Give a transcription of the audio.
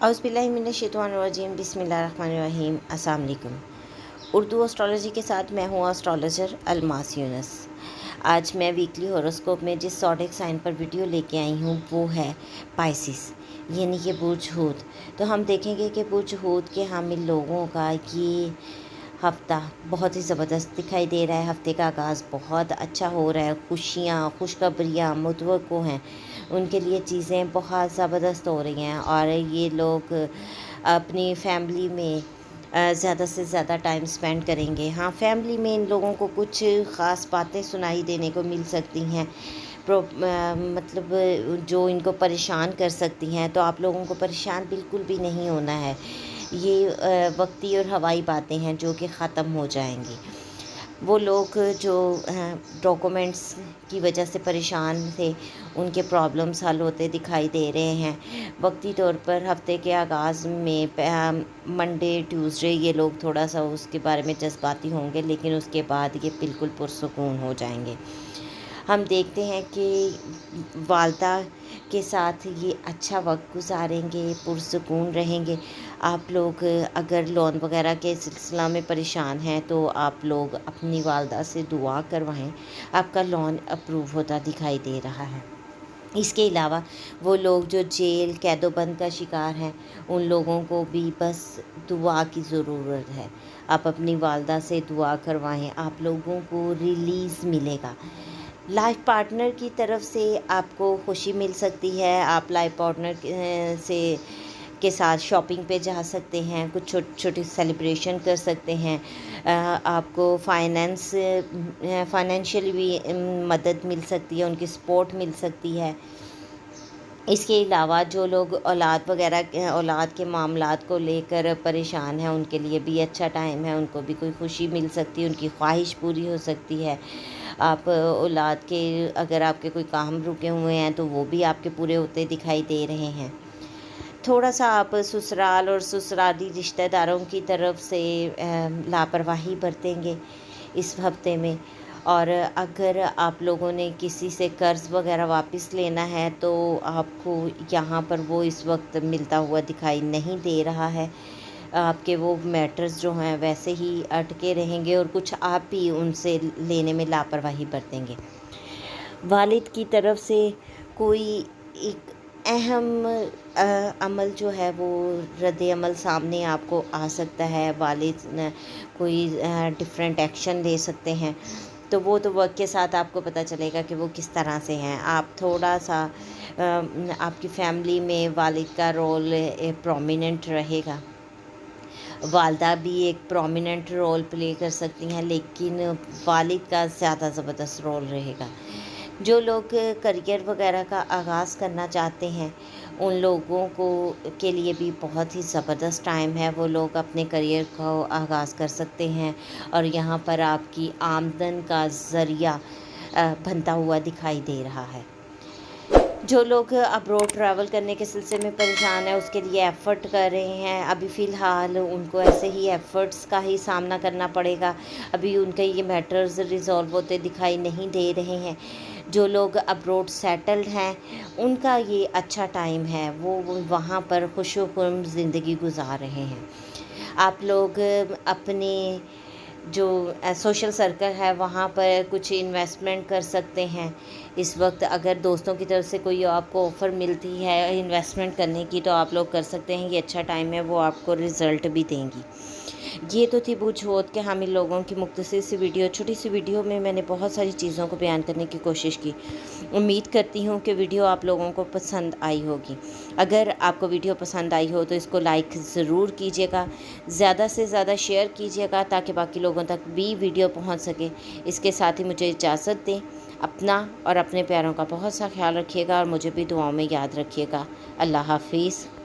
औज़ुबिल्लाहिमिनश्शैतानिर्रजीम बिस्मिल्लाहिर्रहमानिर्रहीम। अस्सलाम वालेकुम। उर्दू एस्ट्रोलॉजी के साथ मैं हूँ एस्ट्रोलॉजर अलमास यूनुस। आज मैं वीकली हॉरोस्कोप में जिस ज़ोडिएक साइन पर वीडियो लेके आई हूँ वो है पाइसिस, यानी कि बुर्ज हूत। तो हम देखेंगे कि बुर्ज हूत के हामिल लोगों का ये हफ़्ता बहुत ही ज़बरदस्त दिखाई दे रहा है। हफ़्ते का आगाज़ बहुत अच्छा हो रहा है। खुशियाँ, खुशखबरियाँ मुतवक्को हैं, उनके लिए चीज़ें बहुत ज़बरदस्त हो रही हैं और ये लोग अपनी फैमिली में ज़्यादा से ज़्यादा टाइम स्पेंड करेंगे। हाँ, फैमिली में इन लोगों को कुछ ख़ास बातें सुनाई देने को मिल सकती हैं, मतलब जो इनको परेशान कर सकती हैं। तो आप लोगों को परेशान बिल्कुल भी नहीं होना है। ये वक्ती और हवाई बातें हैं जो कि ख़त्म हो जाएंगी। वो लोग जो डॉक्यूमेंट्स की वजह से परेशान थे, उनके प्रॉब्लम्स हल होते दिखाई दे रहे हैं। वक्ती तौर पर हफ़्ते के आगाज़ में मंडे ट्यूसडे ये लोग थोड़ा सा उसके बारे में जज्बाती होंगे, लेकिन उसके बाद ये बिल्कुल पुरसुकून हो जाएंगे। हम देखते हैं कि वालदा के साथ ये अच्छा वक्त गुजारेंगे, पुरसुकून रहेंगे। आप लोग अगर लोन वगैरह के सिलसिला में परेशान हैं तो आप लोग अपनी वालदा से दुआ करवाएं, आपका लोन अप्रूव होता दिखाई दे रहा है। इसके अलावा वो लोग जो जेल कैदोबंद का शिकार हैं, उन लोगों को भी बस दुआ की ज़रूरत है। आप अपनी वालदा से दुआ करवाएं, आप लोगों को रिलीज़ मिलेगा। लाइफ पार्टनर की तरफ से आपको खुशी मिल सकती है। आप लाइफ पार्टनर से के साथ शॉपिंग पे जा सकते हैं, कुछ छोटी छोटी सेलिब्रेशन कर सकते हैं। आपको फाइनेंशियली भी मदद मिल सकती है, उनकी सपोर्ट मिल सकती है। इसके अलावा जो लोग औलाद के मामलात को लेकर परेशान हैं, उनके लिए भी अच्छा टाइम है। उनको भी कोई खुशी मिल सकती है, उनकी ख्वाहिश पूरी हो सकती है। आप औलाद के अगर आपके कोई काम रुके हुए हैं तो वो भी आपके पूरे होते दिखाई दे रहे हैं। थोड़ा सा आप ससुराल और ससुराली रिश्तेदारों की तरफ से लापरवाही बरतेंगे इस हफ्ते में। और अगर आप लोगों ने किसी से कर्ज़ वगैरह वापस लेना है तो आपको यहाँ पर वो इस वक्त मिलता हुआ दिखाई नहीं दे रहा है। आपके वो मैटर्स जो हैं वैसे ही अटके रहेंगे और कुछ आप भी उनसे लेने में लापरवाही बरतेंगे। वालिद की तरफ से कोई एक अहम अमल जो है वो रद्द अमल सामने आपको आ सकता है। वालिद कोई डिफरेंट एक्शन ले सकते हैं, तो वो तो वक्त के साथ आपको पता चलेगा कि वो किस तरह से हैं। आप थोड़ा सा आपकी फैमिली में वालिद का रोल प्रोमिनेंट रहेगा। वालदा भी एक प्रोमिनेंट रोल प्ले कर सकती हैं, लेकिन वालिद का ज़्यादा ज़बरदस्त रोल रहेगा। जो लोग करियर वगैरह का आगाज़ करना चाहते हैं, उन लोगों को के लिए भी बहुत ही ज़बरदस्त टाइम है। वो लोग अपने करियर को आगाज़ कर सकते हैं और यहाँ पर आपकी आमदन का ज़रिया बनता हुआ दिखाई दे रहा है। जो लोग अब्रॉड ट्रैवल करने के सिलसिले में परेशान है, उसके लिए एफ़र्ट कर रहे हैं, अभी फ़िलहाल उनको ऐसे ही एफ़र्ट्स का ही सामना करना पड़ेगा। अभी उनके ये मैटर्स रिज़ॉल्व होते दिखाई नहीं दे रहे हैं। जो लोग अब्रॉड सेटल्ड हैं, उनका ये अच्छा टाइम है, वो वहाँ पर खुशो-खुर्म ज़िंदगी गुजार रहे हैं। आप लोग अपने जो सोशल सर्कल है वहाँ पर कुछ इन्वेस्टमेंट कर सकते हैं। इस वक्त अगर दोस्तों की तरफ से कोई आपको ऑफ़र मिलती है इन्वेस्टमेंट करने की, तो आप लोग कर सकते हैं। ये अच्छा टाइम है, वो आपको रिज़ल्ट भी देंगी। ये तो थी बुर्ज हूत के हामिल लोगों की मुख्तसर सी वीडियो। छोटी सी वीडियो में मैंने बहुत सारी चीज़ों को बयान करने की कोशिश की। उम्मीद करती हूँ कि वीडियो आप लोगों को पसंद आई होगी। अगर आपको वीडियो पसंद आई हो तो इसको लाइक ज़रूर कीजिएगा, ज़्यादा से ज़्यादा शेयर कीजिएगा ताकि बाकी लोगों तक भी वीडियो पहुँच सके। इसके साथ ही मुझे इजाज़त दें। अपना और अपने प्यारों का बहुत सा ख्याल रखिएगा और मुझे भी दुआओं में याद रखिएगा। अल्लाह हाफिज़।